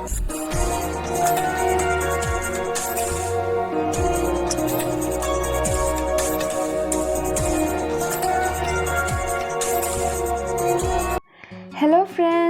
Hello friends.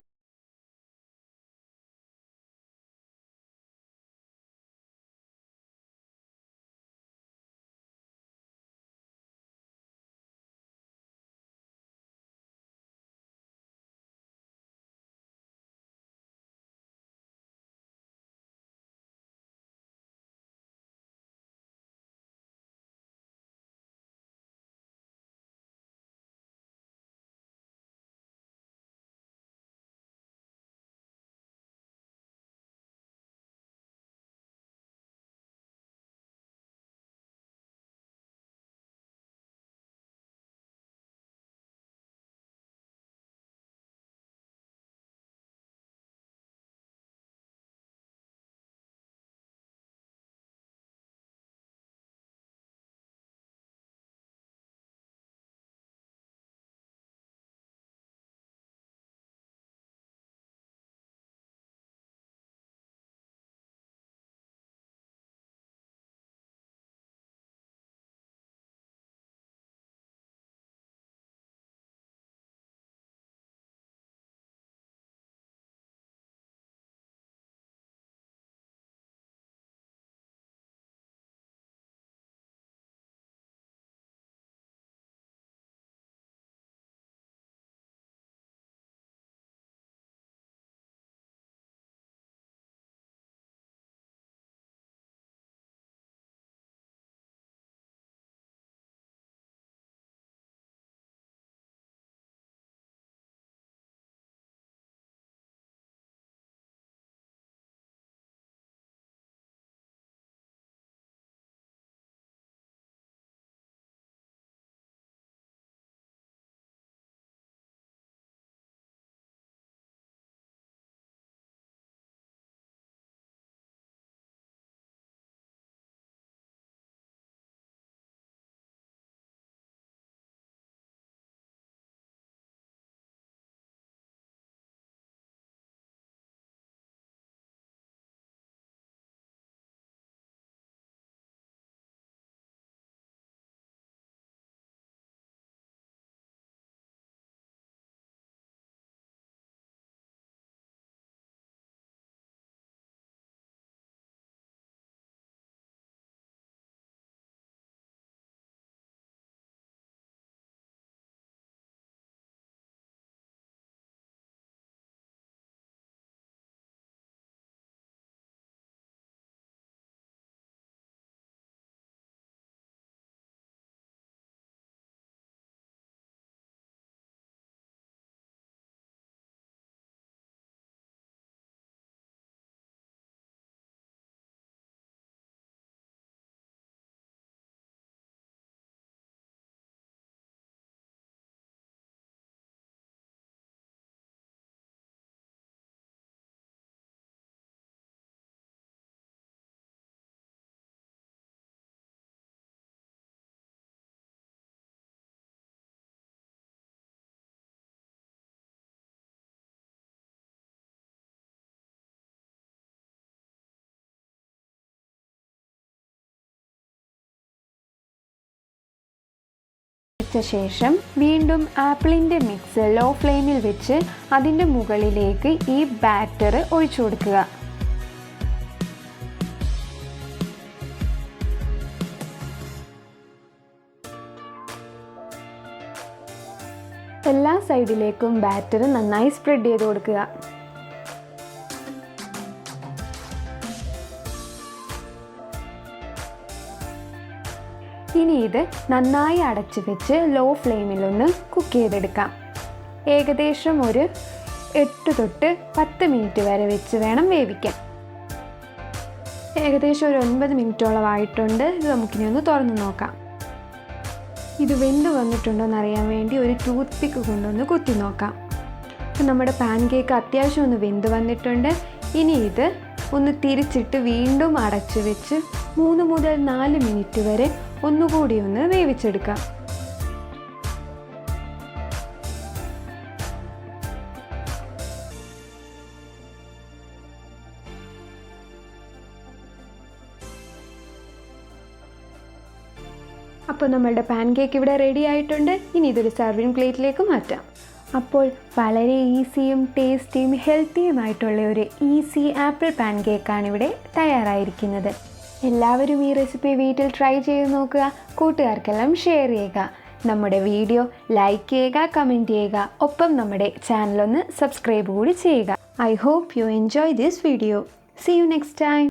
ശേഷം വീണ്ടും ആപ്പിളിൻ്റെ മിക്സ് ലോ ഫ്ലെയിമിൽ വെച്ച് അതിൻ്റെ മുകളിലേക്ക് ഈ ബാറ്റർ ഒഴിച്ചു കൊടുക്കുക. എല്ലാ സൈഡിലേക്കും ബാറ്റർ നന്നായി സ്പ്രെഡ് ചെയ്ത് കൊടുക്കുക. ഇനി ഇത് നന്നായി അടച്ചു വെച്ച് ലോ ഫ്ലെയിമിലൊന്ന് കുക്ക് ചെയ്തെടുക്കാം. ഏകദേശം ഒരു 8 തൊട്ട് 10 മിനിറ്റ് വരെ വെച്ച് വേണം വേവിക്കാൻ. ഏകദേശം ഒരു 9 മിനിറ്റോളം ആയിട്ടുണ്ട്. ഇത് നമുക്കിനി ഒന്ന് തുറന്ന് നോക്കാം. ഇത് വെന്ത് വന്നിട്ടുണ്ടോ എന്നറിയാൻ വേണ്ടി ഒരു ടൂത്ത് പിക്ക് കൊണ്ടൊന്ന് കുത്തി നോക്കാം. അപ്പം നമ്മുടെ പാൻ കേക്ക് അത്യാവശ്യം ഒന്ന് വെന്ത് വന്നിട്ടുണ്ട്. ഇനി ഇത് ഒന്ന് തിരിച്ചിട്ട് വീണ്ടും അടച്ചു വെച്ച് 3 മുതൽ 4 മിനിറ്റ് വരെ ഒന്നുകൂടി ഒന്ന് വേവിച്ചെടുക്കാം. അപ്പോൾ നമ്മളുടെ പാൻ കേക്ക് ഇവിടെ റെഡി ആയിട്ടുണ്ട്. ഇനി ഇതൊരു സർവിങ് പ്ലേറ്റിലേക്ക് മാറ്റാം. അപ്പോൾ വളരെ ഈസിയും ടേസ്റ്റിയും ഹെൽത്തിയുമായിട്ടുള്ള ഒരു ഈസി ആപ്പിൾ പാൻ കേക്കാണ് ഇവിടെ തയ്യാറായിരിക്കുന്നത്. എല്ലാവരും ഈ റെസിപ്പി വീട്ടിൽ ട്രൈ ചെയ്ത് നോക്കുക. കൂട്ടുകാർക്കെല്ലാം ഷെയർ ചെയ്യുക. നമ്മുടെ വീഡിയോ ലൈക്ക് ചെയ്യുക, കമൻറ്റ് ചെയ്യുക. ഒപ്പം നമ്മുടെ ചാനലൊന്ന് സബ്സ്ക്രൈബ് കൂടി ചെയ്യുക. I hope you enjoy this video. See you next time.